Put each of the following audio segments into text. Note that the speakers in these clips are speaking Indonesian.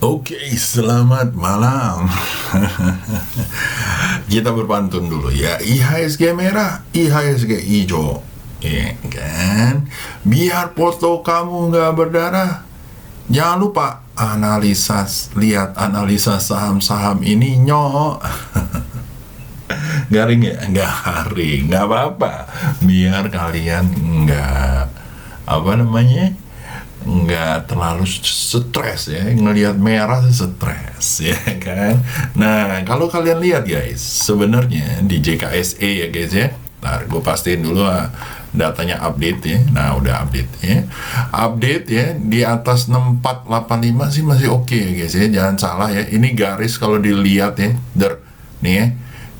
Oke, selamat malam. Kita berpantun dulu ya. IHSG merah, IHSG hijau. Ya kan? Biar foto kamu nggak berdarah. Jangan lupa lihat analisa saham-saham ini nyok. Garing ya? Nggak garing, nggak apa-apa. Biar kalian nggak apa namanya nggak terlalu stres ya, ngelihat merah stres ya kan. Nah, kalau kalian lihat guys, sebenarnya di JKSE ya guys ya, ntar gue pastiin dulu datanya update ya. Nah, udah update ya, update ya, di atas 6485 sih masih oke ya guys ya, jangan salah ya, ini garis kalau dilihat ya nih ya,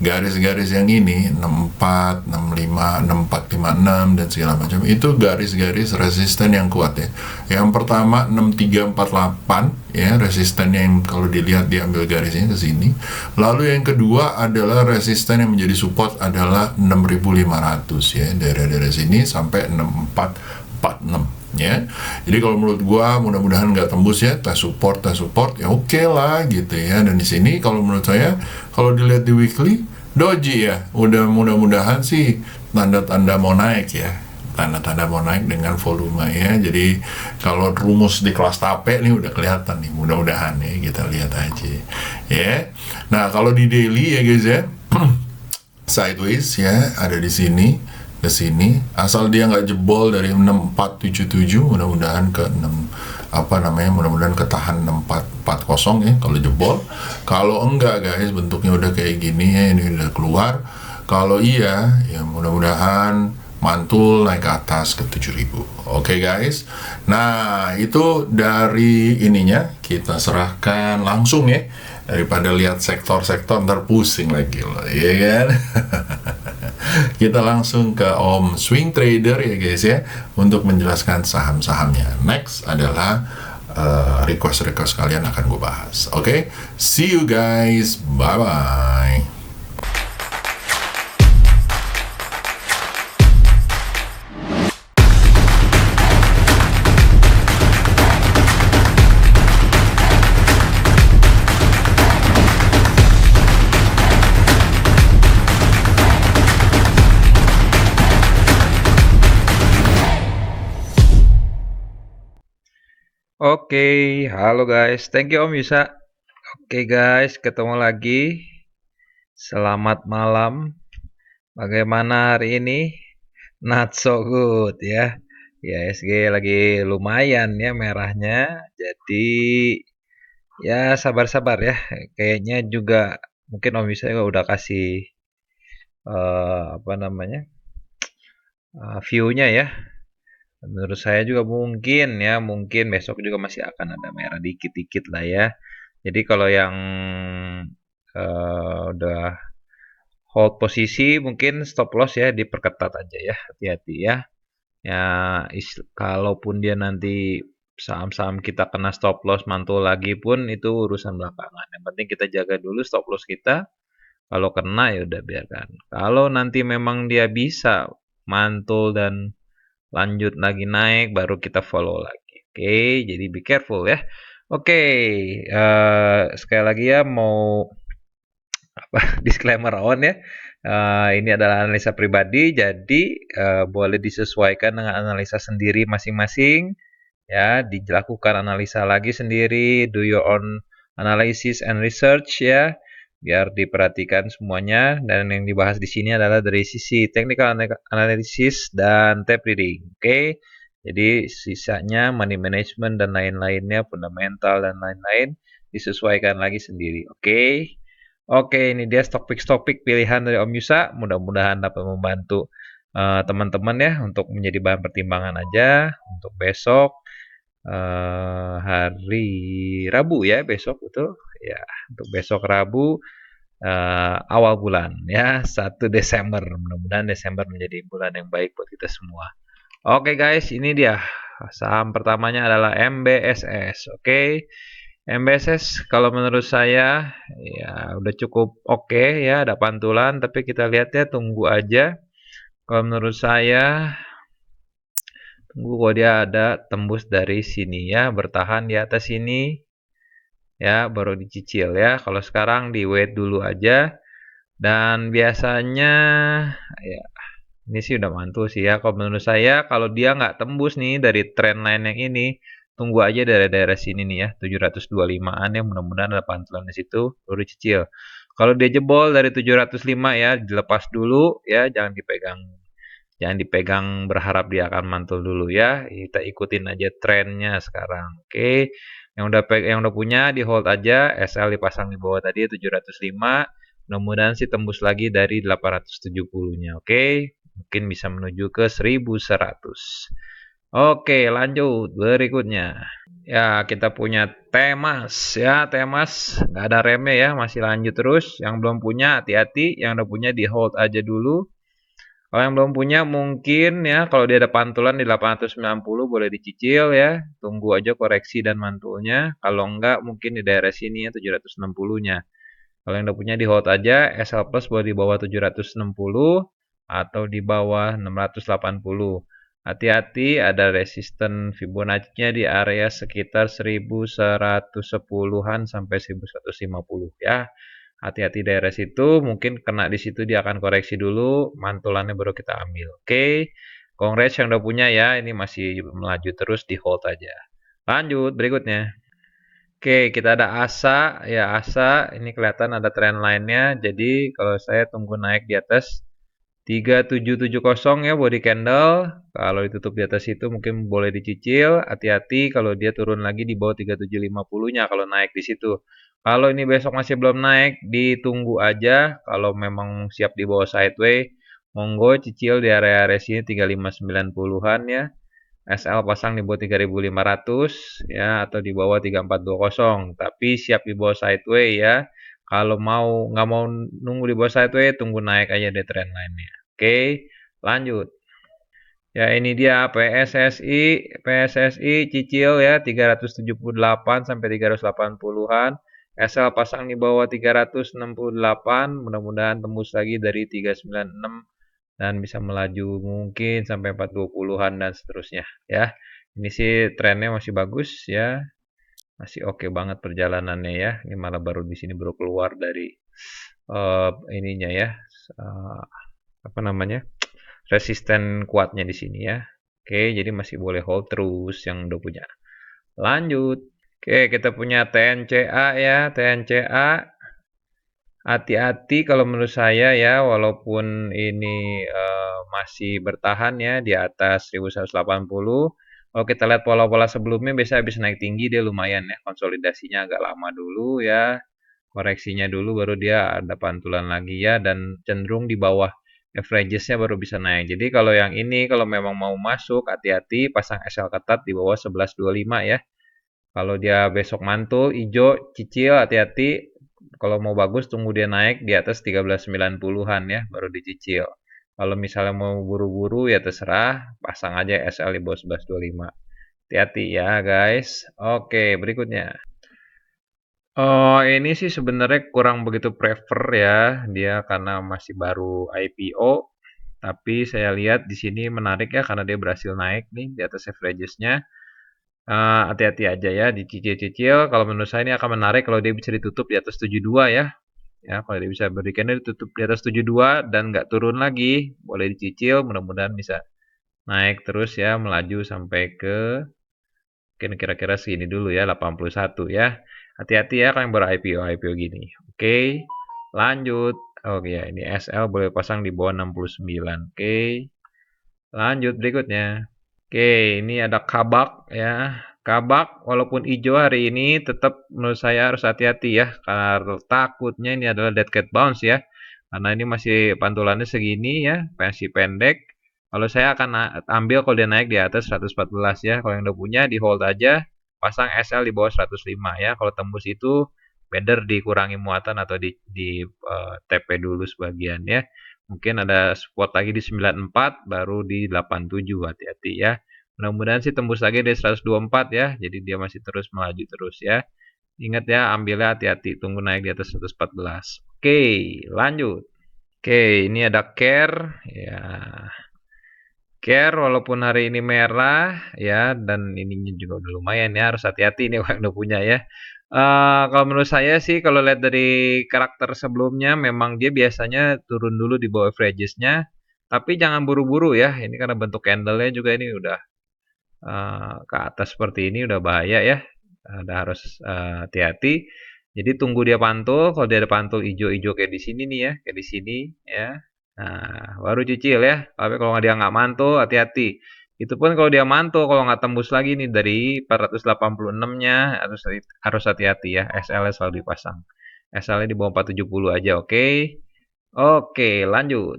garis-garis yang ini 64, 65, 64, 56 dan segala macam itu garis-garis resisten yang kuat ya. Yang pertama 6348 ya, resisten yang kalau dilihat diambil garisnya ke sini. Lalu yang kedua adalah resisten yang menjadi support adalah 6500 ya, daerah-daerah sini sampai 6446 ya. Jadi kalau menurut gua mudah-mudahan nggak tembus ya, tes support ya oke lah gitu ya. Dan di sini kalau menurut saya kalau dilihat di weekly doji ya, udah mudah-mudahan sih tanda-tanda mau naik ya, tanda-tanda mau naik dengan volume ya. Jadi kalau rumus di kelas tape nih udah kelihatan nih, mudah-mudahan ya, kita lihat aja ya. Nah, kalau di daily ya guys ya, sideways ya, ada di sini ke sini, asal dia nggak jebol dari 6477, mudah-mudahan ke 6 apa namanya, mudah-mudahan ketahan 6440 ya kalau jebol. Kalau enggak guys, bentuknya udah kayak gini ya, ini udah keluar. Kalau iya ya mudah-mudahan mantul naik ke atas ke 7000. Oke guys, nah itu dari ininya kita serahkan langsung ya, daripada lihat sektor-sektor ntar pusing lagi loh ya kan. Kita langsung ke Om Swing Trader ya guys ya, untuk menjelaskan saham-sahamnya. Next adalah request-request kalian akan gue bahas. Oke, see you guys, bye bye. Oke, halo guys. Thank you Om Yusa. Oke guys, ketemu lagi. Selamat malam. Bagaimana hari ini? Not so good ya. Ya, SG lagi lumayan ya merahnya. Jadi ya sabar-sabar ya. Kayaknya juga mungkin Om Yusa juga udah kasih apa namanya, view-nya ya. Menurut saya juga mungkin besok juga masih akan ada merah dikit-dikit lah ya. Jadi kalau yang udah hold posisi mungkin stop loss ya diperketat aja ya, hati-hati ya. Ya kalaupun dia nanti saham-saham kita kena stop loss mantul lagi pun itu urusan belakangan. Yang penting kita jaga dulu stop loss kita. Kalau kena ya udah biarkan. Kalau nanti memang dia bisa mantul dan lanjut lagi naik baru kita follow lagi. Oke, jadi be careful ya. Oke, sekali lagi ya mau apa disclaimer on ya. Ini adalah analisa pribadi, jadi boleh disesuaikan dengan analisa sendiri masing-masing. Ya, dilakukan analisa lagi sendiri, do your own analysis and research ya, biar diperhatikan semuanya. Dan yang dibahas di sini adalah dari sisi technical analysis dan tape reading. Oke, jadi sisanya money management dan lain-lainnya, fundamental dan lain-lain disesuaikan lagi sendiri. Oke. Oke, ini dia topik-topik pilihan dari Om Yusa. Mudah-mudahan dapat membantu teman-teman ya untuk menjadi bahan pertimbangan aja untuk besok hari Rabu ya, besok betul ya, untuk besok Rabu awal bulan ya, 1 Desember. Mudah-mudahan Desember menjadi bulan yang baik buat kita semua. Oke guys, ini dia saham pertamanya adalah MBSS. Oke, MBSS kalau menurut saya ya udah cukup oke ya, ada pantulan, tapi kita lihat ya, tunggu aja. Kalau menurut saya tunggu kalau dia ada tembus dari sini ya, bertahan di atas sini ya, baru dicicil ya. Kalau sekarang di wait dulu aja. Dan biasanya ya ini sih udah mantul sih ya. Kalau menurut saya kalau dia nggak tembus nih dari trendline yang ini, tunggu aja dari daerah sini nih ya, 725-an ya, mudah-mudahan ada pantulan di situ baru dicicil. Kalau dia jebol dari 705 ya, dilepas dulu ya, jangan dipegang berharap dia akan mantul dulu ya. Kita ikutin aja trennya sekarang. Oke. Yang udah punya di hold aja, SL dipasang di bawah tadi 705. Mudah-mudahan sih tembus lagi dari 870-nya. Oke. Mungkin bisa menuju ke 1100. Oke, lanjut berikutnya. Ya, kita punya Temas ya, Temas nggak ada remnya ya, masih lanjut terus. Yang belum punya hati-hati, yang udah punya di hold aja dulu. Kalau yang belum punya mungkin ya, kalau dia ada pantulan di 890 boleh dicicil ya. Tunggu aja koreksi dan mantulnya. Kalau enggak mungkin di daerah sini ya 760-nya. Kalau yang udah punya di hold aja, SL Plus boleh di bawah 760 atau di bawah 680. Hati-hati ada resisten Fibonacci-nya di area sekitar 1110-an sampai 1150 ya. Hati-hati daerah situ, mungkin kena di situ dia akan koreksi dulu, mantulannya baru kita ambil. Oke, congrats yang udah punya ya, ini masih melaju terus di hold aja. Lanjut berikutnya. Oke, kita ada ASA, ya ASA, ini kelihatan ada trend line-nya, jadi kalau saya tunggu naik di atas 3770 ya body candle, kalau ditutup di atas itu mungkin boleh dicicil, hati-hati kalau dia turun lagi di bawah 3750-nya kalau naik di situ. Kalau ini besok masih belum naik, ditunggu aja. Kalau memang siap di bawah sideway, monggo cicil di area-area sini 3590-an ya. SL pasang di bawah 3500 ya atau di bawah 3420. Tapi siap di bawah sideway ya. Kalau nggak mau nunggu di bawah sideway, tunggu naik aja di trend line-nya. Oke, lanjut. Ya ini dia PSSI, PSSI cicil ya 378 sampai 380-an. SL pasang di bawah 368, mudah-mudahan tembus lagi dari 396 dan bisa melaju mungkin sampai 420-an dan seterusnya ya. Ini sih trennya masih bagus ya. Masih oke banget perjalanannya ya. Ini malah baru di sini baru keluar dari ininya ya. eh, apa namanya? Resisten kuatnya di sini ya. Oke, jadi masih boleh hold terus yang udah punya. Lanjut. Oke, kita punya TNCA ya, TNCA. Hati-hati kalau menurut saya ya, walaupun ini masih bertahan ya di atas 1180. Kalau kita lihat pola-pola sebelumnya biasa habis naik tinggi dia lumayan ya, konsolidasinya agak lama dulu ya, koreksinya dulu baru dia ada pantulan lagi ya dan cenderung di bawah averages-nya baru bisa naik. Jadi kalau yang ini kalau memang mau masuk hati-hati pasang SL ketat di bawah 1125 ya. Kalau dia besok mantul hijau cicil hati-hati. Kalau mau bagus tunggu dia naik di atas 1390-an ya baru dicicil. Kalau misalnya mau buru-buru ya terserah, pasang aja SL di bawah 1125. Hati-hati ya guys. Oke, berikutnya. Oh, ini sih sebenarnya kurang begitu prefer ya, dia karena masih baru IPO. Tapi saya lihat di sini menarik ya karena dia berhasil naik nih di atas averages-nya. Hati-hati aja ya, dicicil-cicil. Kalau menurut saya ini akan menarik kalau dia bisa ditutup di atas 72 ya. Ya, kalau dia bisa berikan dia ditutup di atas 72 dan nggak turun lagi, boleh dicicil. Mudah-mudahan bisa naik terus ya, melaju sampai ke mungkin kira-kira segini dulu ya, 81 ya. Hati-hati ya kalau yang baru IPO gini. Oke, lanjut. Oke ya, ini SL boleh pasang di bawah 69. Oke, lanjut berikutnya. Oke, ini ada kabak ya. Kabak walaupun hijau hari ini tetap menurut saya harus hati-hati ya. Karena takutnya ini adalah dead cat bounce ya. Karena ini masih pantulannya segini ya, masih pendek. Kalau saya akan ambil kalau dia naik di atas 114 ya. Kalau yang udah punya di hold aja, pasang SL di bawah 105 ya. Kalau tembus itu better dikurangi muatan atau TP dulu sebagian ya. Mungkin ada support lagi di 94 baru di 87, hati-hati ya. Mudah-mudahan sih tembus lagi di 124 ya. Jadi dia masih terus melaju terus ya. Ingat ya, ambilnya hati-hati, tunggu naik di atas 114. Oke, lanjut. Oke, ini ada care ya. Care walaupun hari ini merah ya, dan ininya juga udah lumayan ya, harus hati-hati nih kalau udah punya ya. Kalau menurut saya sih kalau lihat dari karakter sebelumnya memang dia biasanya turun dulu di bawah averages-nya, tapi jangan buru-buru ya. Ini karena bentuk candle-nya juga ini udah ke atas seperti ini udah bahaya ya. Udah harus hati-hati. Jadi tunggu dia pantul, kalau dia ada pantul hijau-hijau kayak di sini nih ya, kayak di sini ya. Nah, baru cicil ya. Tapi kalau dia nggak mantul, hati-hati. Itu pun kalau dia mantul, kalau nggak tembus lagi nih dari 486-nya, harus hati-hati ya. SL-nya selalu dipasang. SL-nya di bawah 470 aja, oke? Oke, lanjut.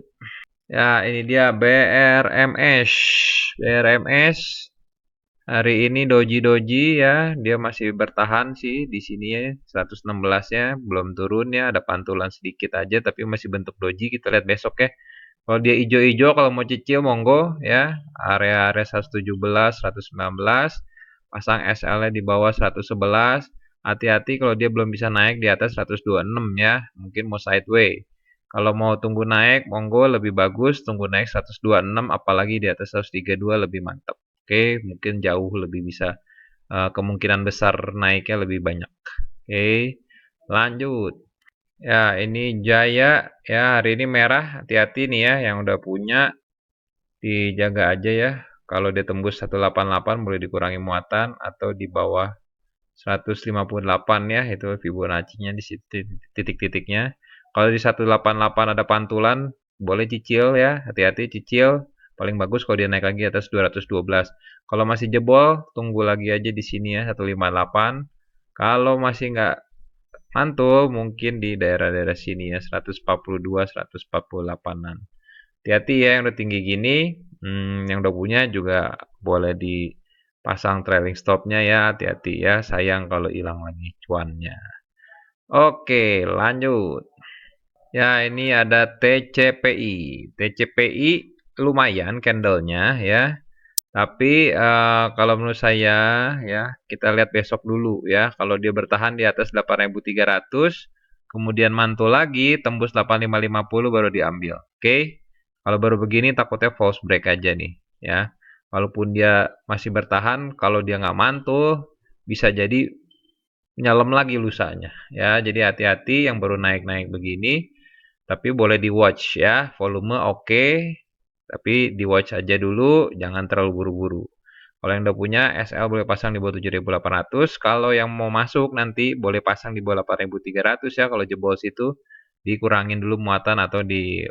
Ya, ini dia BRMS. BRMS hari ini doji-doji ya, dia masih bertahan sih di sini ya, 116-nya belum turun ya, ada pantulan sedikit aja tapi masih bentuk doji. Kita lihat besok ya. Kalau dia hijau-hijau kalau mau cicil monggo ya, area-area 117, 119, pasang SL-nya di bawah 111. Hati-hati kalau dia belum bisa naik di atas 126 ya, mungkin mau sideway. Kalau mau tunggu naik, monggo lebih bagus tunggu naik 126, apalagi di atas 132 lebih mantap. Oke, mungkin jauh lebih bisa kemungkinan besar naiknya lebih banyak. Oke, lanjut. Ya, ini Jaya ya, hari ini merah. Hati-hati nih ya yang udah punya, dijaga aja ya. Kalau dia tembus 188 boleh dikurangi muatan atau di bawah 158 ya, itu Fibonacci-nya di situ titik-titiknya. Kalau di 188 ada pantulan, boleh cicil ya, hati-hati cicil. Paling bagus kalau dia naik lagi atas 212. Kalau masih jebol, tunggu lagi aja di sini ya, 158. Kalau masih nggak mantul, mungkin di daerah-daerah sini ya, 142, 148-an. Hati-hati ya yang udah tinggi gini, yang udah punya juga boleh dipasang trailing stopnya ya, hati-hati ya, sayang kalau hilang lagi cuannya. Oke, lanjut. Ya, ini ada TCPI. TCPI lumayan candlenya ya. Tapi kalau menurut saya ya, kita lihat besok dulu ya. Kalau dia bertahan di atas 8.300, kemudian mantul lagi tembus 8550 baru diambil. Oke. Kalau baru begini takutnya false break aja nih ya. Walaupun dia masih bertahan, kalau dia nggak mantul bisa jadi nyalem lagi lusanya ya. Jadi hati-hati yang baru naik-naik begini, tapi boleh di watch ya. Volume oke, tapi di watch aja dulu, jangan terlalu buru-buru. Kalau yang udah punya SL boleh pasang di bawah 7.800. Kalau yang mau masuk nanti boleh pasang di bawah 8.300 ya. Kalau jebol situ dikurangin dulu muatan atau di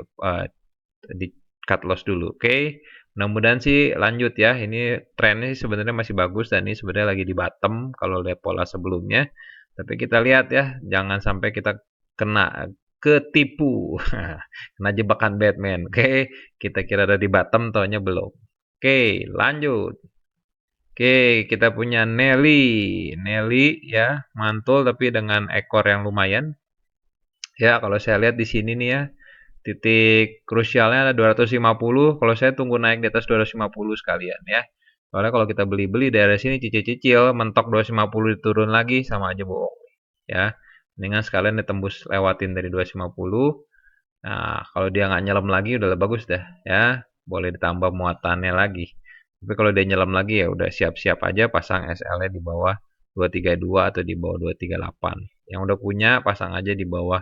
cut loss dulu. Oke. Mudah-mudahan sih lanjut ya. Ini trennya sih sebenarnya masih bagus dan ini sebenarnya lagi di bottom kalau lihat pola sebelumnya. Tapi kita lihat ya, jangan sampai kita kena ketipu. Kena jebakan Batman. Oke, kita kira ada di bottom, taunya belum. Oke, lanjut. Oke, kita punya Nelly. Nelly ya, mantul tapi dengan ekor yang lumayan. Ya, kalau saya lihat di sini nih ya, titik krusialnya ada 250. Kalau saya tunggu naik di atas 250 sekalian ya. Soalnya kalau kita beli-beli daerah sini cicil-cicil, mentok 250 diturun lagi sama aja bohong ya. Mendingan sekalian ditembus lewatin dari 250. Nah, kalau dia nggak nyelam lagi udah bagus dah ya. Boleh ditambah muatannya lagi. Tapi kalau dia nyelam lagi ya udah siap-siap aja pasang SL-nya di bawah 232 atau di bawah 238. Yang udah punya pasang aja di bawah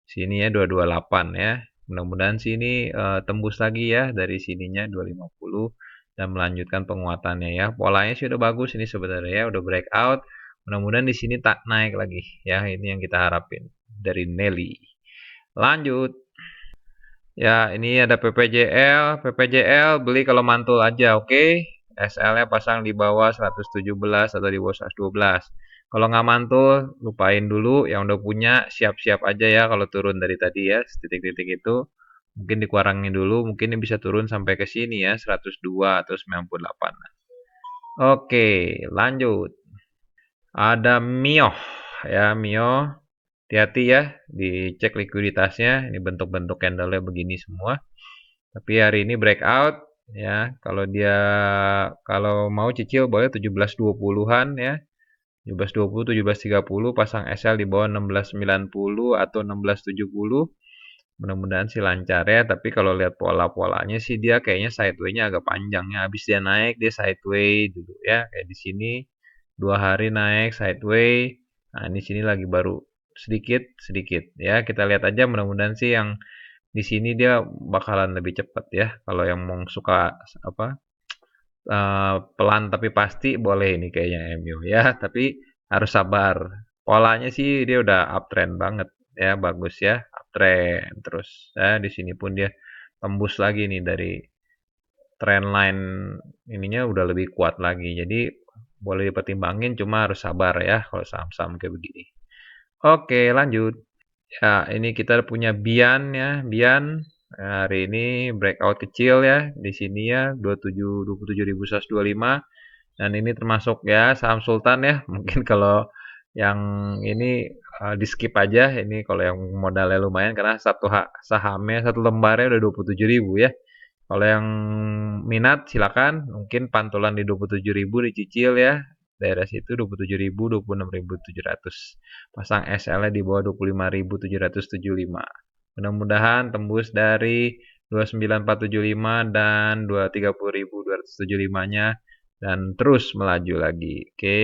sini ya 228 ya. Mudah-mudahan sini tembus lagi ya dari sininya 250 dan melanjutkan penguatannya ya. Polanya sih udah bagus ini sebenarnya ya, udah breakout. Mudah-mudahan di sini tak naik lagi ya. Ini yang kita harapin dari Nelly. Lanjut. Ya, ini ada PPJL. PPJL beli kalau mantul aja, oke? SL-nya pasang di bawah 117 atau di bawah 112. Kalau nggak mantul, lupain dulu. Yang udah punya, siap-siap aja ya kalau turun dari tadi ya, titik-titik itu. Mungkin dikurangin dulu, mungkin ini bisa turun sampai ke sini ya, 102 atau 98. Oke, lanjut. Ada Mio. Ya, Mio. Hati-hati ya, dicek likuiditasnya. Ini bentuk-bentuk candle-nya begini semua. Tapi hari ini breakout ya. Kalau mau cicil boleh 17.20-an ya. 17.20, 17.30 pasang SL di bawah 16.90 atau 16.70. Mudah-mudahan sih lancar ya, tapi kalau lihat pola-polanya sih dia kayaknya sideway-nya agak panjang ya. Habis dia naik dia sideway dulu ya, kayak di sini 2 hari naik sideway. Nah, di sini lagi baru sedikit sedikit ya. Kita lihat aja, mudah-mudahan sih yang di sini dia bakalan lebih cepat ya. Kalau yang mau suka apa pelan tapi pasti boleh ini kayaknya MU ya, tapi harus sabar. Polanya sih dia udah uptrend banget ya, bagus ya, uptrend terus ya. Di sini pun dia tembus lagi nih dari trend line ininya udah lebih kuat lagi. Jadi boleh dipertimbangin, cuma harus sabar ya kalau saham-saham kayak begini. Oke, lanjut. Ya, ini kita punya Bian ya. Bian hari ini breakout kecil ya di sini ya 27.125, dan ini termasuk ya saham sultan ya. Mungkin kalau yang ini di skip aja ini kalau yang modalnya lumayan, karena sahamnya satu lembarnya udah 27.000 ya. Kalau yang minat silakan, mungkin pantulan di 27.000 dicicil ya. Daerah situ 27.000, 26.700. Pasang SL-nya di bawah 25.775. Mudah-mudahan tembus dari 29.475 dan 30.275-nya dan terus melaju lagi. Oke.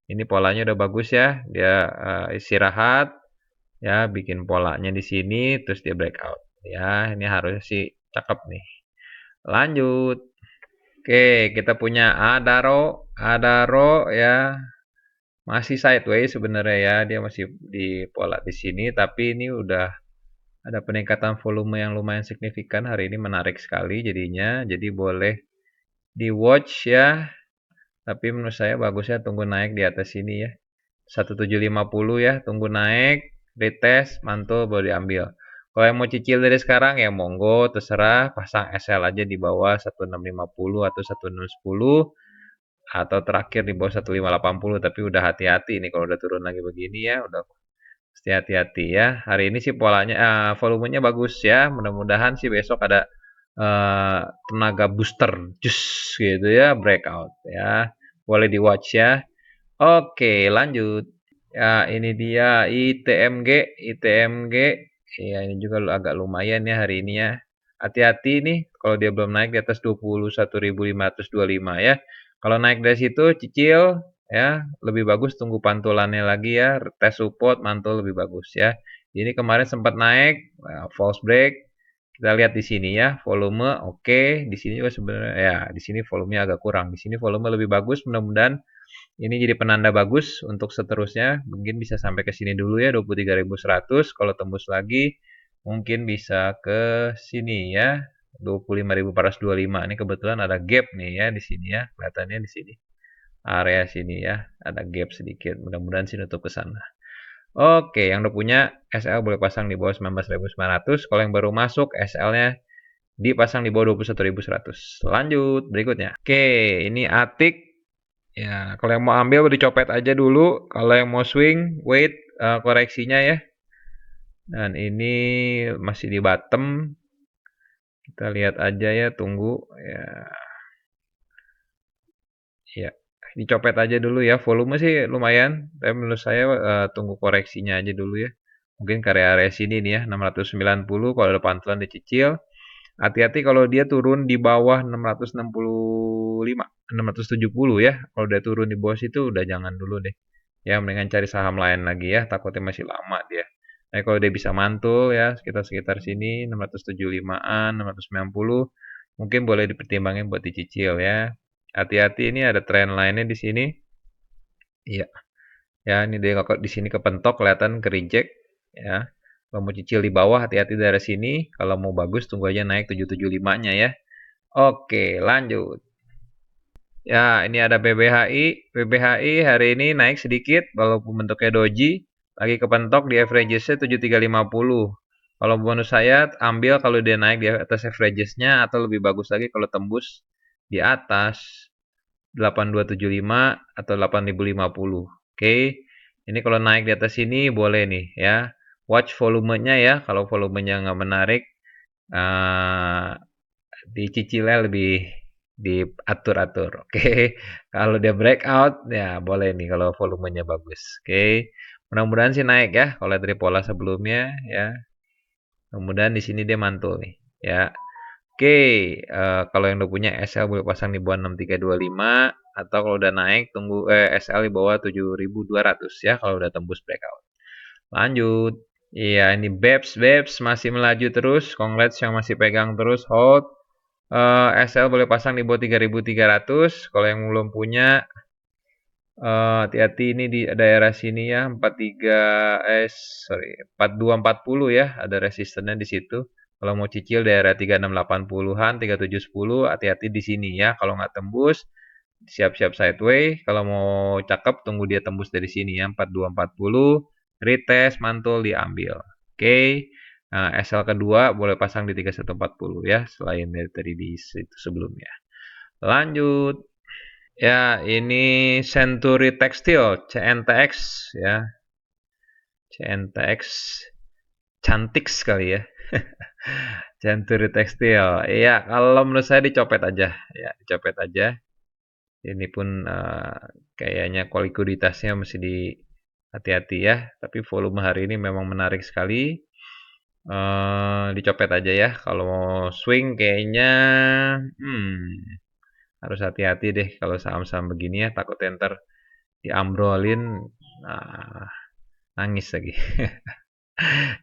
Ini polanya udah bagus ya. Dia istirahat ya, bikin polanya di sini terus dia breakout. Ya, ini harusnya sih cakep nih. Lanjut. Oke, kita punya Adaro. Adaro ya masih sideways sebenarnya ya. Dia masih di pola di sini, tapi ini udah ada peningkatan volume yang lumayan signifikan hari ini, menarik sekali jadinya. Jadi boleh di watch ya. Tapi menurut saya bagusnya tunggu naik di atas sini ya. 1750 ya, tunggu naik, retest, mantul baru diambil. Kalau yang mau cicil dari sekarang ya monggo, terserah, pasang SL aja di bawah 1650 atau 1610, atau terakhir di bawah 1580, tapi udah hati-hati nih kalau udah turun lagi begini ya, udah mesti hati-hati ya. Hari ini sih polanya volumenya bagus ya. Mudah-mudahan sih besok ada tenaga booster jus gitu ya, breakout ya. Boleh di watch ya. Oke, lanjut. Ya, ini dia ITMG, ITMG. Ya, ini juga agak lumayan ya hari ini ya. Hati-hati nih kalau dia belum naik di atas 21.525 ya. Kalau naik dari situ cicil ya, lebih bagus tunggu pantulannya lagi ya, tes support, mantul lebih bagus ya. Ini kemarin sempat naik, false break. Kita lihat di sini ya, volume oke. Di sini juga sebenarnya ya, di sini volumenya agak kurang. Di sini volume lebih bagus, mudah-mudahan ini jadi penanda bagus untuk seterusnya. Mungkin bisa sampai ke sini dulu ya, 23.100. Kalau tembus lagi, mungkin bisa ke sini ya, 25.425. Ini kebetulan ada gap nih ya di sini ya, kelihatannya di sini. Area sini ya, ada gap sedikit. Mudah-mudahan sih nutup ke sana. Oke, yang udah punya SL boleh pasang di bawah 19.900. Kalau yang baru masuk, SL-nya dipasang di bawah 21.100. Lanjut, berikutnya. Oke, ini Atik. Ya, kalau yang mau ambil dicopet aja dulu. Kalau yang mau swing, wait koreksinya ya. Dan ini masih di bottom. Kita lihat aja ya, tunggu ya. Ya, dicopet aja dulu ya. Volume sih lumayan, tapi menurut saya tunggu koreksinya aja dulu ya. Mungkin ke area sini nih ya, 690 kalau ada pantulan dicicil. Hati-hati kalau dia turun di bawah 665, 670 ya. Kalau dia turun di bawah situ udah jangan dulu deh. Ya, mendingan cari saham lain lagi ya, takutnya masih lama dia. Nah, kalau dia bisa mantul ya, sekitar-sekitar sini 675-an, 690, mungkin boleh dipertimbangin buat dicicil ya. Hati-hati, ini ada tren lainnya di sini. Iya. Ya, ini dia kok di sini kepentok kelihatan ke reject ya. Kalau mau cicil di bawah hati-hati dari sini. Kalau mau bagus tunggu aja naik 775-nya ya. Oke, lanjut. Ya, ini ada BBHI. BBHI hari ini naik sedikit walaupun bentuknya doji. Lagi kepentok di averages-nya 7350. Kalau bonus saya ambil kalau dia naik di atas averages-nya, atau lebih bagus lagi kalau tembus di atas 8275 atau 8050. Oke. Ini kalau naik di atas sini boleh nih ya. Watch volumenya ya. Kalau volumenya nggak menarik, dicicilnya lebih diatur-atur. Oke. Kalau dia breakout ya boleh nih kalau volumenya bagus. Oke. Mudah-mudahan sih naik ya kalau dari pola sebelumnya ya. Mudah-mudahan di sini dia mantul nih, ya. Oke, kalau yang udah punya SL boleh pasang di bawah 6325 atau kalau udah naik tunggu SL di bawah 7200 ya kalau udah tembus breakout. Lanjut. Iya, ini BEPS masih melaju terus. Congrats yang masih pegang terus hold. SL boleh pasang di bawah 3300. Kalau yang belum punya hati-hati ini di daerah sini ya 43 sorry 4240 ya, ada resistennya di situ. Kalau mau cicil daerah 3680-an, 3710, hati-hati di sini ya. Kalau nggak tembus siap-siap sideways. Kalau mau cakep tunggu dia tembus dari sini ya 4240, retest mantul diambil. Oke. Nah, SL kedua boleh pasang di 3140 ya, selain dari tadi di situ sebelumnya. Lanjut. Ya, ini Century Textile, CNTX ya. CNTX cantik sekali ya. Century Textile. Iya, kalau menurut saya dicopet aja ya, dicopet aja. Ini pun kayaknya likuiditasnya mesti di hati-hati ya. Tapi volume hari ini memang menarik sekali. Dicopet aja ya. Kalau mau swing kayaknya harus hati-hati deh kalau saham-saham begini ya. Takut ntar diambrolin, nah, nangis lagi.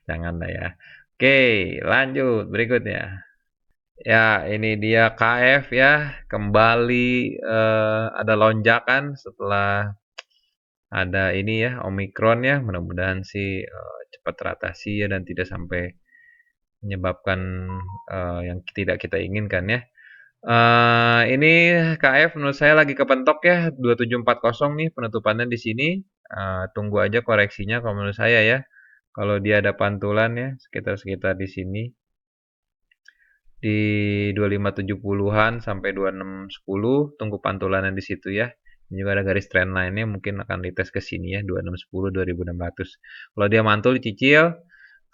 Jangan lah ya. Oke, lanjut berikutnya. Ya, ini dia KF ya, kembali ada lonjakan setelah ada ini ya, Omikron ya. Mudah-mudahan sih cepat teratasi ya dan tidak sampai menyebabkan yang tidak kita inginkan ya. Ini KF menurut saya lagi kepentok ya, 2740 nih penutupannya di sini. Tunggu aja koreksinya kalau menurut saya ya. Kalau dia ada pantulan ya, sekitar-sekitar di sini. Di 2570-an sampai 2610, tunggu pantulannya di situ ya. Ini juga ada garis trend line-nya, mungkin akan dites ke sini ya, 2610, 2600. Kalau dia mantul dicicil,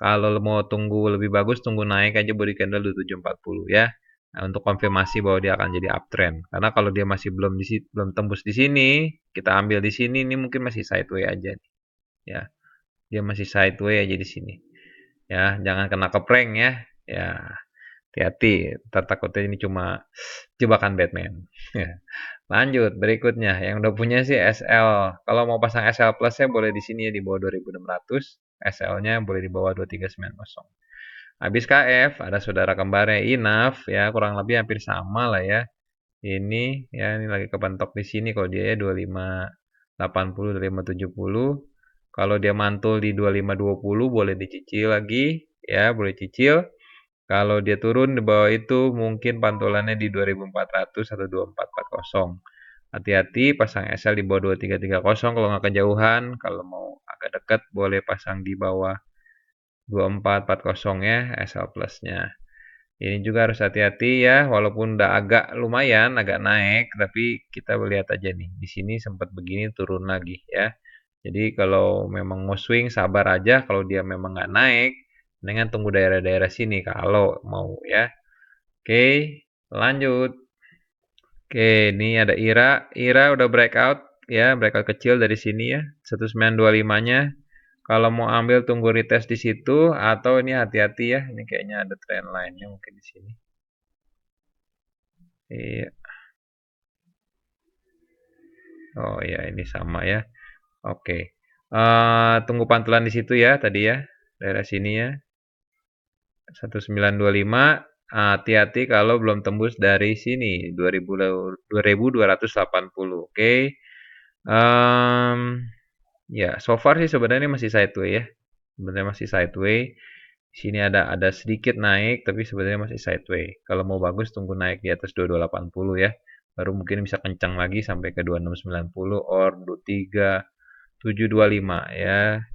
kalau mau tunggu lebih bagus, tunggu naik aja body candle 2740 ya. Nah, untuk konfirmasi bahwa dia akan jadi uptrend. Karena kalau dia masih belum tembus di sini, kita ambil di sini, ini mungkin masih sideways aja nih. Ya, dia masih sideways aja di sini. Ya, jangan kena keprank ya. Ya, hati-hati, ntar takutnya ini cuma jebakan Batman. Lanjut, berikutnya. Yang udah punya sih SL. Kalau mau pasang SL Plus ya boleh di sini ya di bawah 2600. SL-nya boleh di bawah 2390. Habis KF, ada saudara kembarnya Inaf ya, kurang lebih hampir sama lah ya. Ini ya, ini lagi kepentok di sini kalau dia ya 2580, 2570. Kalau dia mantul di 2520 boleh dicicil lagi ya, boleh cicil. Kalau dia turun di bawah itu mungkin pantulannya di 2400 atau 2440. Hati-hati pasang SL di bawah 2330 kalau nggak kejauhan. Kalau mau agak dekat boleh pasang di bawah 2440 ya SL plusnya. Ini juga harus hati-hati ya, walaupun udah agak lumayan, agak naik, tapi kita lihat aja nih. Di sini sempat begini turun lagi ya. Jadi kalau memang mau swing sabar aja, kalau dia memang nggak naik, mendingan tunggu daerah-daerah sini kalau mau ya. Oke, lanjut. Oke, ini ada Ira. Ira udah breakout ya, breakout kecil dari sini ya. 1925-nya. Kalau mau ambil tunggu retest di situ atau ini hati-hati ya. Ini kayaknya ada trend line-nya mungkin di sini. Iya. Oh ya, ini sama ya. Oke. Tunggu pantulan di situ ya tadi ya. Daerah sini ya. 1925. Hati-hati kalau belum tembus dari sini 2280. Oke. Ya, so far sih sebenarnya masih sideways ya. Sebenarnya masih sideways. Di sini ada sedikit naik tapi sebenarnya masih sideways. Kalau mau bagus tunggu naik di atas 2280 ya. Baru mungkin bisa kencang lagi sampai ke 2690 or 23725 ya.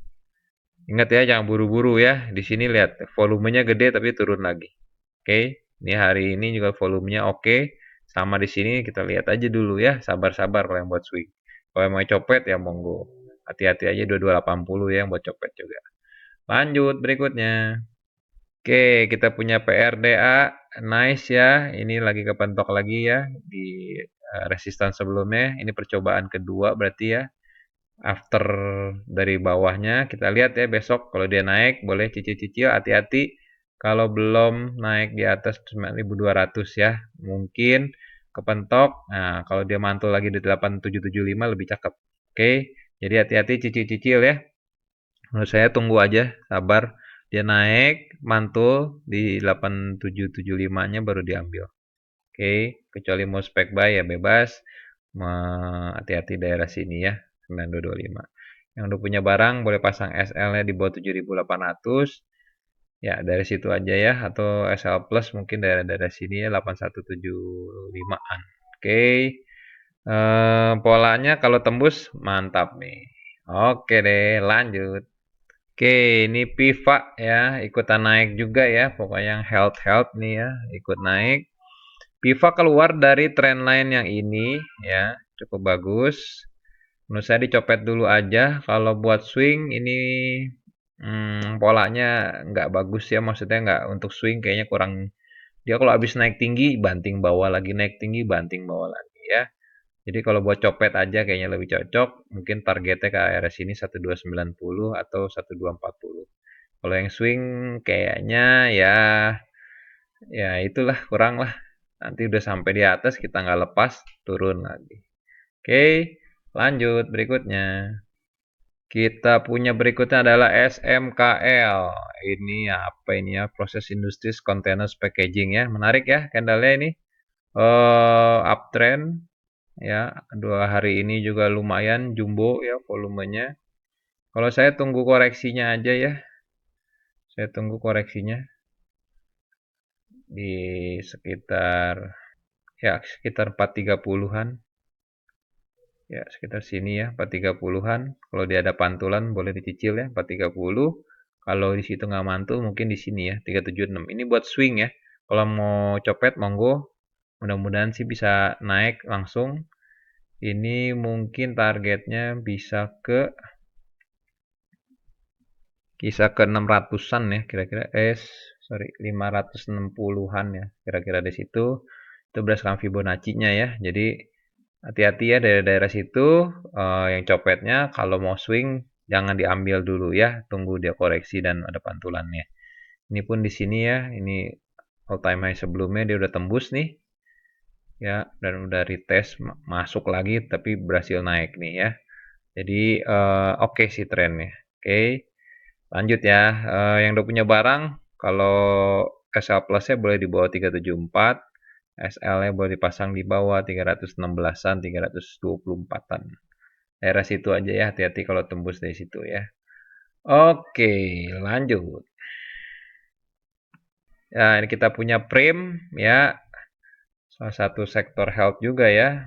Ingat ya jangan buru-buru ya. Di sini lihat volumenya gede tapi turun lagi. Oke, ini hari ini juga volumenya oke. Sama di sini kita lihat aja dulu ya. Sabar-sabar kalau yang buat swing. Kalau yang mau copet ya monggo. Hati-hati aja 2280 ya yang buat copet juga. Lanjut berikutnya. Oke, kita punya PRDA. Nice ya. Ini lagi kepentok lagi ya di resistan sebelumnya. Ini percobaan kedua berarti ya. After dari bawahnya kita lihat ya besok kalau dia naik boleh cicil-cicil hati-hati kalau belum naik di atas 9.200 ya. Mungkin kepentok. Nah, kalau dia mantul lagi di 8775 lebih cakep. Oke, jadi hati-hati cicil-cicil ya. Menurut saya tunggu aja, sabar. Dia naik, mantul di 8775-nya baru diambil. Oke, kecuali mau spek buy ya bebas. Hati-hati daerah sini ya, 9225. Yang udah punya barang boleh pasang SL-nya di bawah 7.800. Ya, dari situ aja ya, atau SL Plus mungkin daerah-daerah sini ya 8175-an. Oke, polanya kalau tembus mantap nih. Oke deh, lanjut. Oke, ini Piva ya, ikutan naik juga ya, pokoknya yang health nih ya, ikut naik. Piva keluar dari trendline yang ini ya, cukup bagus. Menurut saya dicopet dulu aja. Kalau buat swing ini polanya nggak bagus ya, maksudnya nggak untuk swing kayaknya kurang. Dia kalau habis naik tinggi banting bawah lagi, naik tinggi banting bawah lagi ya. Jadi kalau buat copet aja kayaknya lebih cocok. Mungkin targetnya ke area sini 1290 atau 1240. Kalau yang swing kayaknya ya ya itulah kurang lah. Nanti udah sampai di atas kita nggak lepas, turun lagi. Oke, lanjut berikutnya. Kita punya berikutnya adalah SMKL. Ini apa ini ya? Proses Industri Container Packaging ya. Menarik ya candlenya ini. Uptrend ya. 2 hari ini juga lumayan jumbo ya volumenya. Kalau saya tunggu koreksinya aja ya. Saya tunggu koreksinya di sekitar 430-an. Ya, sekitar sini ya, 430-an. Kalau dia ada pantulan boleh dicicil ya, 430. Kalau di situ nggak mantul mungkin di sini ya, 376. Ini buat swing ya. Kalau mau copet monggo. Mudah-mudahan sih bisa naik langsung. Ini mungkin targetnya bisa ke 600-an ya kira-kira. Sorry, 560-an ya. Kira-kira di situ. Itu berdasarkan Fibonacci-nya ya. Jadi hati-hati ya daerah-daerah situ yang copetnya kalau mau swing jangan diambil dulu ya, tunggu dia koreksi dan ada pantulannya. Ini pun di sini ya, ini all time high sebelumnya dia udah tembus nih ya dan udah retest masuk lagi tapi berhasil naik nih ya. Jadi oke sih trennya. Oke, lanjut ya. Yang udah punya barang kalau SL Plus-nya boleh di bawah 374. SL-nya boleh dipasang di bawah 316-an, 324-an. Daerah situ aja ya, hati-hati kalau tembus dari situ ya. Oke, lanjut. Ya, ini kita punya Prim ya, salah satu sektor health juga ya.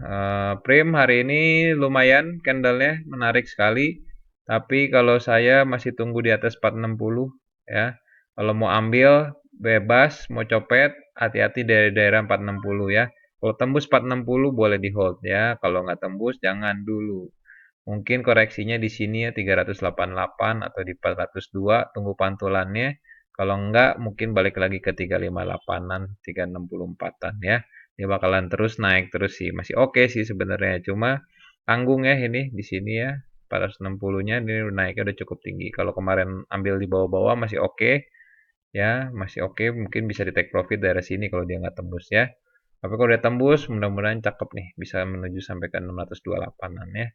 Prim hari ini lumayan candlenya, menarik sekali. Tapi kalau saya masih tunggu di atas 460 ya. Kalau mau ambil bebas, mau copet hati-hati dari daerah 460 ya. Kalau tembus 460 boleh di hold ya. Kalau nggak tembus jangan dulu. Mungkin koreksinya di sini ya 388 atau di 402, tunggu pantulannya. Kalau enggak mungkin balik lagi ke 358-an, 364-an ya. Dia bakalan terus naik terus sih. Masih oke sih sebenarnya. Cuma tanggung ya ini di sini ya. 460-nya ini naiknya udah cukup tinggi. Kalau kemarin ambil di bawah-bawah masih oke ya, masih oke. Mungkin bisa di take profit dari sini kalau dia nggak tembus ya. Tapi kalau dia tembus, mudah-mudahan cakep nih, bisa menuju sampai ke 628-an ya.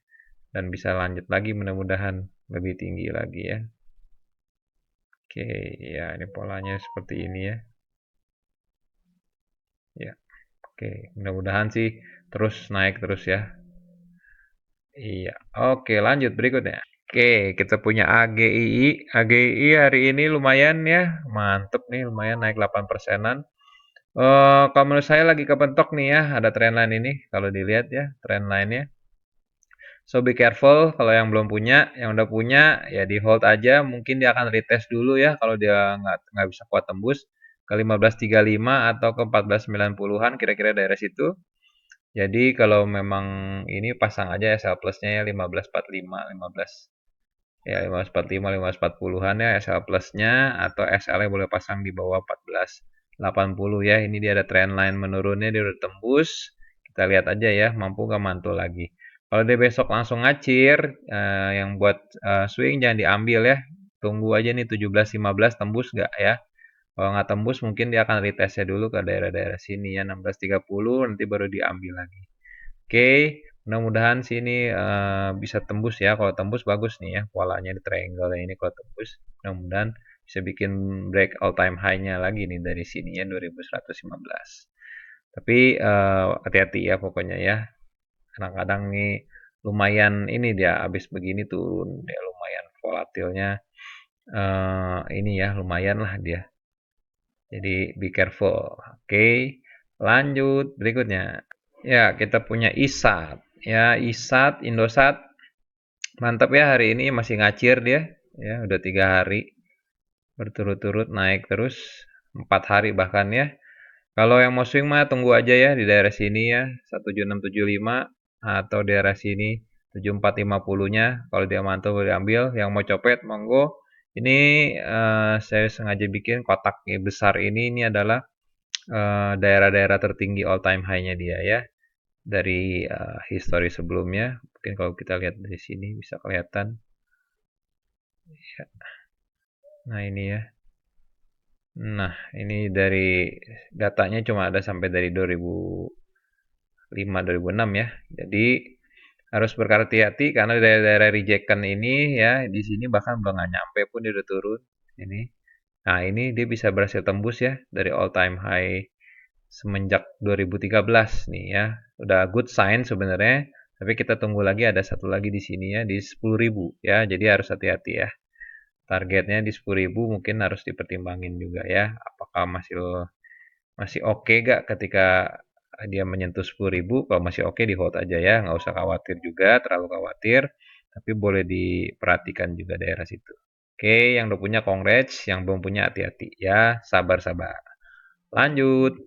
Dan bisa lanjut lagi mudah-mudahan lebih tinggi lagi ya. Oke, ya ini polanya seperti ini ya. Ya, oke. Mudah-mudahan sih terus naik terus ya. Iya, oke lanjut berikutnya. Oke, kita punya AGII. AGII hari ini lumayan ya, mantep nih, lumayan naik 8 persenan. Kalau menurut saya lagi kepentok nih ya, ada trendline ini. Kalau dilihat ya, trendline-nya. So be careful kalau yang belum punya, yang udah punya ya di hold aja. Mungkin dia akan retest dulu ya kalau dia nggak bisa kuat tembus ke 1535 atau ke 1490-an kira-kira daerah situ. Jadi kalau memang ini pasang aja SL Plus-nya ya 1545, 15 ya 1545, 1540-an ya SL Plus-nya atau SL-nya boleh pasang di bawah 1480 ya. Ini dia ada trendline menurunnya dia udah tembus. Kita lihat aja ya mampu nggak mantul lagi. Kalau dia besok langsung ngacir, yang buat swing jangan diambil ya. Tunggu aja nih 17.15 tembus nggak ya. Kalau nggak tembus mungkin dia akan retestnya dulu ke daerah-daerah sini ya 16.30 nanti baru diambil lagi. Oke, mudah-mudahan sini bisa tembus ya. Kalau tembus bagus nih ya polanya di triangle ini kalau tembus. Mudah-mudahan bisa bikin break all time high-nya lagi nih dari sini ya 2115. Tapi hati-hati ya pokoknya ya. Kadang-kadang nih lumayan ini dia habis begini turun dia lumayan volatilnya ini ya lumayan lah dia. Jadi be careful. Oke, lanjut berikutnya. Ya, kita punya ISAT. Ya, ISAT, Indosat. Mantap ya hari ini masih ngacir dia. Ya, udah 3 hari berturut-turut naik terus. 4 hari bahkan ya. Kalau yang mau swing mah tunggu aja ya di daerah sini ya. 17675 atau daerah sini 7450-nya. Kalau dia mantul boleh ambil. Yang mau copet monggo. Ini saya sengaja bikin kotak besar ini adalah daerah-daerah tertinggi all time high-nya dia ya dari histori sebelumnya. Mungkin kalau kita lihat dari sini bisa kelihatan ya. Nah ini ya, nah ini dari datanya cuma ada sampai dari 2005 2006 ya, jadi harus berhati-hati karena daerah-daerah rejection ini ya di sini bahkan belum nggak nyampe pun dia udah turun ini. Nah ini dia bisa berhasil tembus ya dari all time high semenjak 2013 nih ya. Udah good sign sebenarnya, tapi kita tunggu lagi ada satu lagi di sini ya di 10.000 ya. Jadi harus hati-hati ya. Targetnya di 10.000 mungkin harus dipertimbangin juga ya. Apakah masih masih oke gak ketika dia menyentuh 10.000? Kalau masih oke di hold aja ya, nggak usah khawatir juga, terlalu khawatir. Tapi boleh diperhatikan juga daerah situ. Oke, yang udah punya congrats, yang belum punya hati-hati ya, sabar-sabar. Lanjut.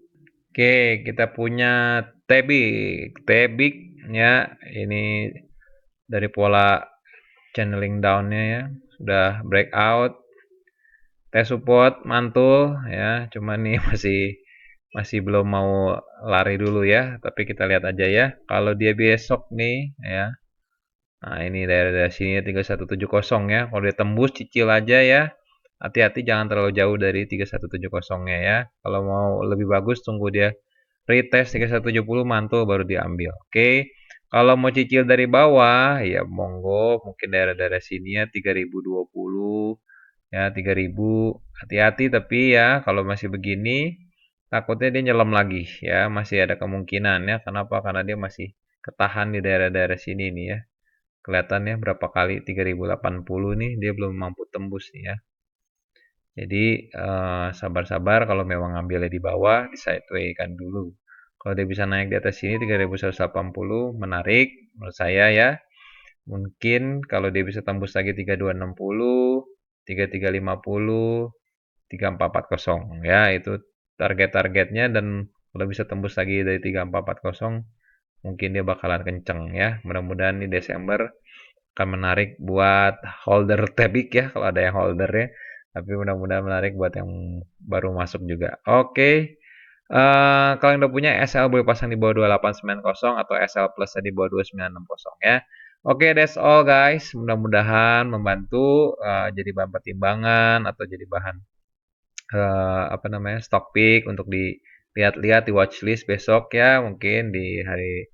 Oke, kita punya Tebik. Tebik ya, ini dari pola channeling down-nya ya, sudah breakout. Test support mantul ya, cuman nih masih belum mau lari dulu ya, tapi kita lihat aja ya. Kalau dia besok nih ya. Nah, ini daerah sini 3170 ya. Kalau dia tembus cicil aja ya. Hati-hati jangan terlalu jauh dari 3170-nya ya. Kalau mau lebih bagus tunggu dia retest 3170 mantul baru diambil. Oke. Kalau mau cicil dari bawah ya monggo mungkin daerah-daerah sini ya 3020 ya 3000. Hati-hati tapi ya kalau masih begini takutnya dia nyelam lagi ya. Masih ada kemungkinan ya. Kenapa? Karena dia masih ketahan di daerah-daerah sini nih ya. Kelihatannya berapa kali 3080 nih dia belum mampu tembus nih ya. Jadi sabar-sabar kalau memang ngambilnya di bawah di sideway kan dulu. Kalau dia bisa naik di atas sini 3180 menarik menurut saya ya. Mungkin kalau dia bisa tembus lagi 3260, 3350, 3440 ya itu target-targetnya dan kalau bisa tembus lagi dari 3440 mungkin dia bakalan kenceng ya. Mudah-mudahan di Desember akan menarik buat holder Tebik ya kalau ada yang holdernya. Tapi mudah-mudahan menarik buat yang baru masuk juga. Oke. Kalau yang udah punya SL boleh pasang di bawah 2890 atau SL plus di bawah 2960 ya. Oke, that's all guys. Mudah-mudahan membantu jadi bahan pertimbangan atau jadi bahan apa namanya stock pick untuk dilihat-lihat di watchlist besok ya mungkin di hari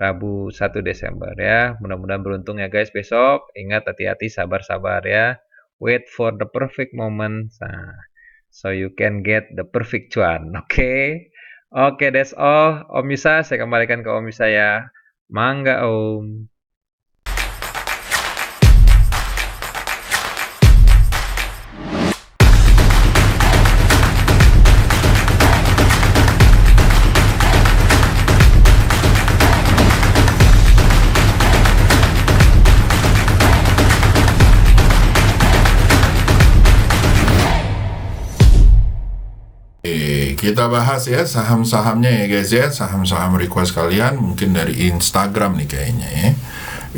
Rabu 1 Desember ya. Mudah-mudahan beruntung ya guys besok. Ingat hati-hati sabar-sabar ya. Wait for the perfect moment. Nah, so you can get the perfect one. Oke. Oke, that's all. Om Yusa, saya kembalikan ke Om Yusa ya. Mangga Om. Kita bahas ya saham-sahamnya ya guys ya, saham-saham request kalian mungkin dari Instagram nih kayaknya ya.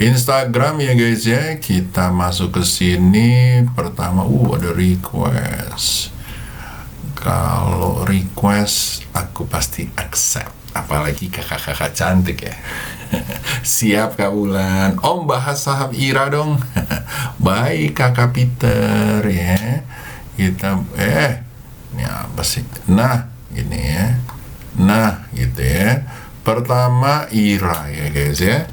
Instagram ya guys ya, kita masuk ke sini pertama ada request. Kalau request aku pasti accept, apalagi kakak-kakak cantik ya. Siap Kak Ulan. Om bahas saham IRA dong. Baik Kakak Peter ya. Kita Ini apa sih? Nah, gini ya. Nah, gitu ya. Pertama IRA ya guys ya.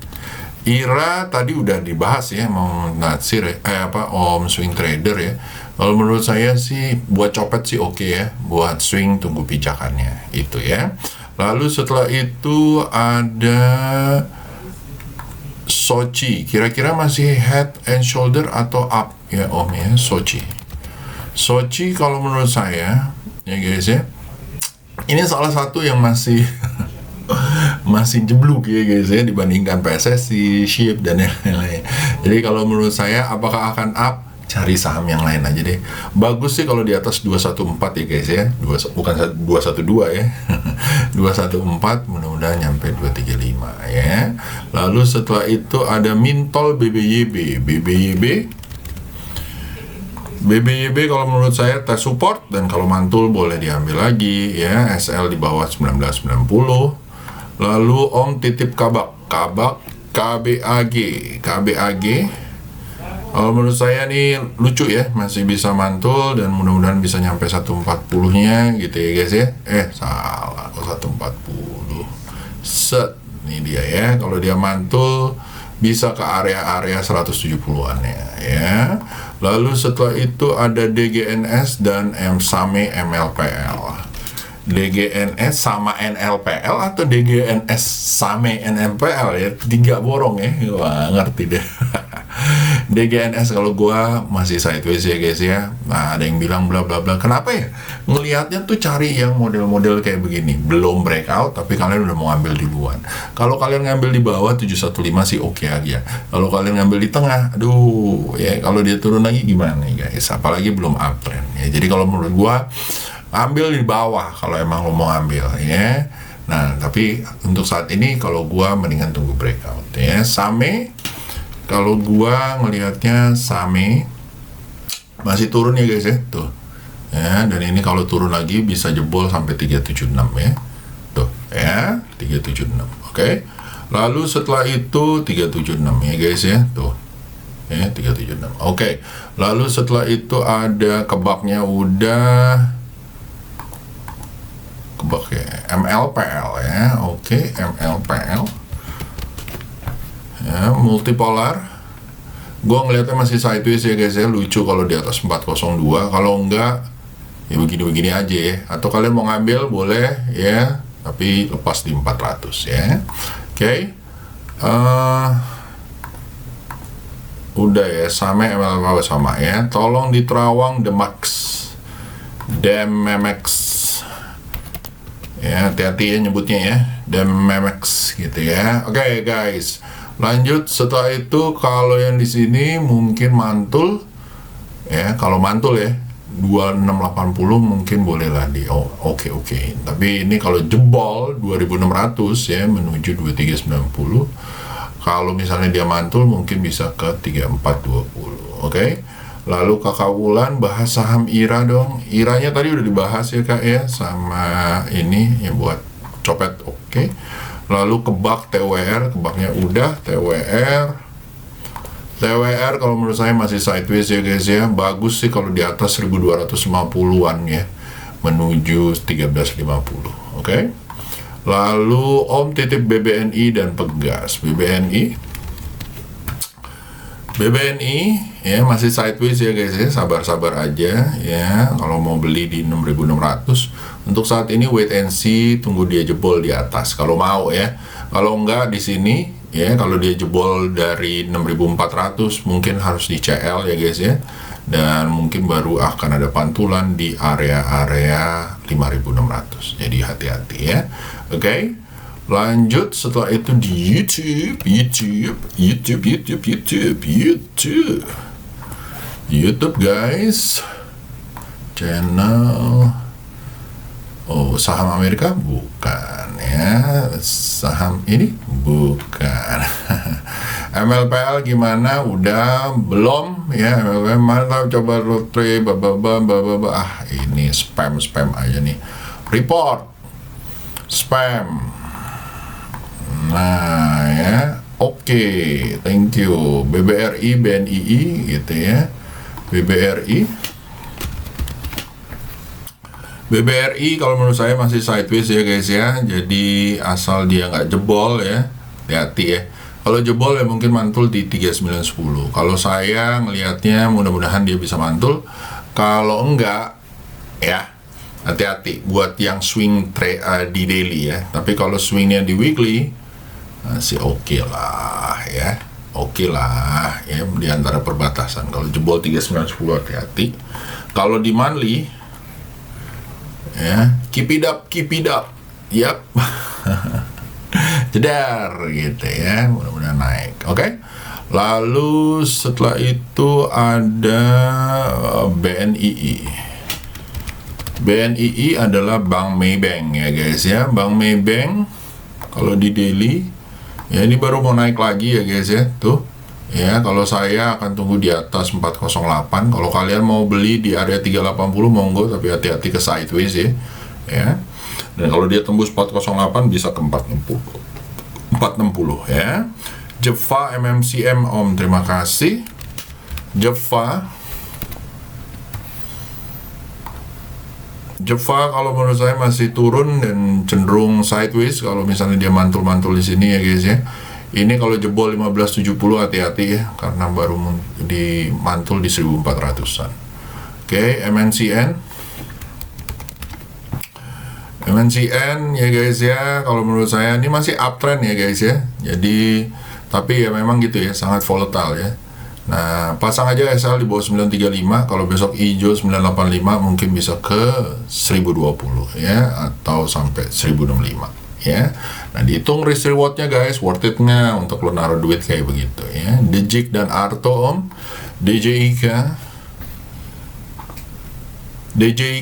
IRA tadi udah dibahas ya, mau Natsir ya, Om swing trader ya. Kalau menurut saya sih buat copet sih oke ya, buat swing tunggu pijakannya itu ya. Lalu setelah itu ada Sochi, kira-kira masih head and shoulder atau up ya Om ya, Sochi. Sochi kalau menurut saya ya guys ya, ini salah satu yang masih masih jeblok ya guys ya dibandingkan PSSI, SHIB dan yang lain. Jadi kalau menurut saya apakah akan up, cari saham yang lain aja deh. Bagus sih kalau di atas 214 ya guys ya. Bukan 212 ya. 214 mudah-mudahan nyampe 235 ya. Lalu setelah itu ada Mintol BBYB. BBYB kalau menurut saya tes support dan kalau mantul boleh diambil lagi ya. SL di bawah 1990. Lalu Om titip kabak KBAG. Kalau menurut saya nih lucu ya, masih bisa mantul dan mudah-mudahan bisa nyampe 140-nya gitu ya guys ya. Salah, 140. Set, ini dia ya. Kalau dia mantul bisa ke area-area 170-an ya. Lalu setelah itu ada DGNS dan SAME MLPL. DGNS sama NLPL atau DGNS SAME NLPL ya, 3 borong ya. Wah, ngerti deh. DGNS kalau gua masih sideways ya guys ya. Nah, ada yang bilang bla bla bla. Kenapa ya? Ngelihatnya tuh cari yang model-model kayak begini. Belum breakout tapi kalian udah mau ngambil di duluan. Kalau kalian ngambil di bawah 715 sih oke aja. Kalau kalian ngambil di tengah, aduh ya kalau dia turun lagi gimana nih guys? Apalagi belum uptrend ya. Jadi kalau menurut gua ambil di bawah kalau emang lo mau ambil ya. Nah, tapi untuk saat ini kalau gua mendingan tunggu breakout ya. SAME kalau gua ngelihatnya SAME masih turun ya guys ya, tuh. Ya, dan ini kalau turun lagi bisa jebol sampai 376 ya. Tuh, ya, 376. Oke. Lalu setelah itu 376 ya guys ya, tuh. Ya, 376. Oke. Lalu setelah itu ada kebaknya udah kebak ya, MLPL ya. Oke, MLPL. Ya, multipolar. Gua ngeliatnya masih sideways ya guys ya, lucu kalau di atas 402. Kalau enggak ya begini-begini aja ya. Atau kalian mau ngambil boleh ya, tapi lepas di 400 ya. Oke. Udah ya, sama MLPL sama ya. Tolong di Terawang Demex ya, hati-hati ya nyebutnya ya, Demex gitu ya. Oke guys, lanjut. Setelah itu kalau yang di sini mungkin mantul ya, kalau mantul ya 2680 mungkin boleh lah di oke. Tapi ini kalau jebol 2600 ya menuju 2390, kalau misalnya dia mantul mungkin bisa ke 3420. Oke. Lalu Kakak Wulan bahas saham IRA dong. IRA-nya tadi udah dibahas ya Kak ya, sama ini yang buat copet. Oke. Lalu kebak TWR, kebaknya udah. TWR kalau menurut saya masih sideways ya guys ya. Bagus sih kalau di atas 1250-an ya, menuju 1350. Oke. Lalu Om titip BBNI dan Pegas. BBNI ya masih sideways ya guys ya, sabar-sabar aja ya. Kalau mau beli di 6.600 untuk saat ini wait and see, tunggu dia jebol di atas kalau mau ya. Kalau enggak di sini ya, kalau dia jebol dari 6.400 mungkin harus di CL ya guys ya. Dan mungkin baru akan ada pantulan di area-area 5.600. Jadi hati-hati ya. Oke. Lanjut setelah itu di YouTube guys, channel saham Amerika bukan ya, saham ini bukan. MLPL gimana, udah belum ya? MLPL mantap, coba lotre ini spam aja nih, report spam. Nah ya, oke, thank you. BBRI, BNII gitu ya. BBRI BBRI kalau menurut saya masih sideways ya guys ya. Jadi asal dia nggak jebol ya, hati-hati ya. Kalau jebol ya mungkin mantul di 3910. Kalau saya ngelihatnya mudah-mudahan dia bisa mantul. Kalau enggak ya hati-hati buat yang swing di daily ya. Tapi kalau swingnya di weekly masih oke lah ya. Oke lah ya, di antara perbatasan. Kalau jebol 3910 hati-hati. Kalau di monthly ya, keep it up, yap. Jedar gitu ya, mudah-mudahan naik. Oke. Lalu setelah itu ada BNII. BNII adalah Bank Maybank ya guys ya. Bank Maybank kalau di daily ya ini baru mau naik lagi ya guys ya. Tuh ya, kalau saya akan tunggu di atas 408. Kalau kalian mau beli di area 380 monggo, tapi hati-hati ke sideways ya. Ya. Dan kalau dia tembus 408 bisa ke 460 ya. Jeva MMCM Om, terima kasih. Jeva kalau menurut saya masih turun dan cenderung sideways kalau misalnya dia mantul-mantul di sini ya guys ya. Ini kalau jebol 1570 hati-hati ya, karena baru di mantul di 1400-an. Oke, MNCN ya guys ya, kalau menurut saya ini masih uptrend ya guys ya. Jadi tapi ya memang gitu ya, sangat volatile ya. Nah, pasang aja SL di bawah 935. Kalau besok hijau 985 mungkin bisa ke 1020 ya, atau sampai 1065 ya. Nah, dihitung risk rewardnya guys, worth it-nya untuk lo naruh duit kayak begitu ya. DJIK dan Arto Om. DJIK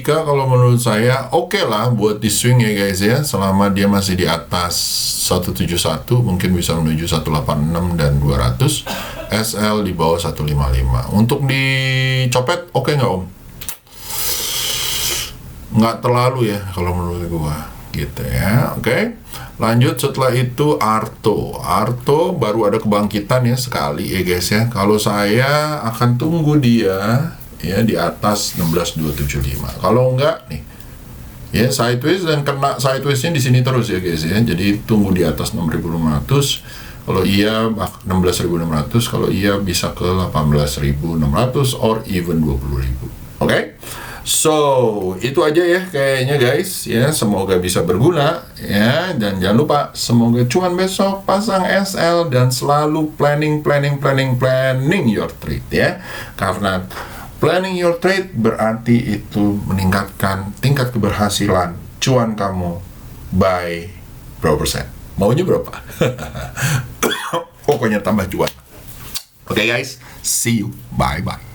kalau menurut saya oke lah buat di swing ya guys ya, selama dia masih di atas 171, mungkin bisa menuju 186 dan 200. SL di bawah 155. Untuk dicopet oke nggak Om? Nggak terlalu ya kalau menurut gua gitu ya. Oke. Lanjut setelah itu Arto baru ada kebangkitan ya sekali ya guys ya. Kalau saya akan tunggu dia ya di atas 16275. Kalau enggak nih ya sideways, dan kena sidewaysnya di sini terus ya guys ya. Jadi tunggu di atas 6500. Kalau iya 16.600, kalau iya bisa ke 18.600 or even 20.000. Oke. So, itu aja ya kayaknya guys ya, semoga bisa berguna ya, dan jangan lupa semoga cuan besok, pasang SL, dan selalu planning your trade ya, karena planning your trade berarti itu meningkatkan tingkat keberhasilan cuan kamu by berapa persen, maunya berapa. Pokoknya tambah cuan. Oke guys, see you, bye bye.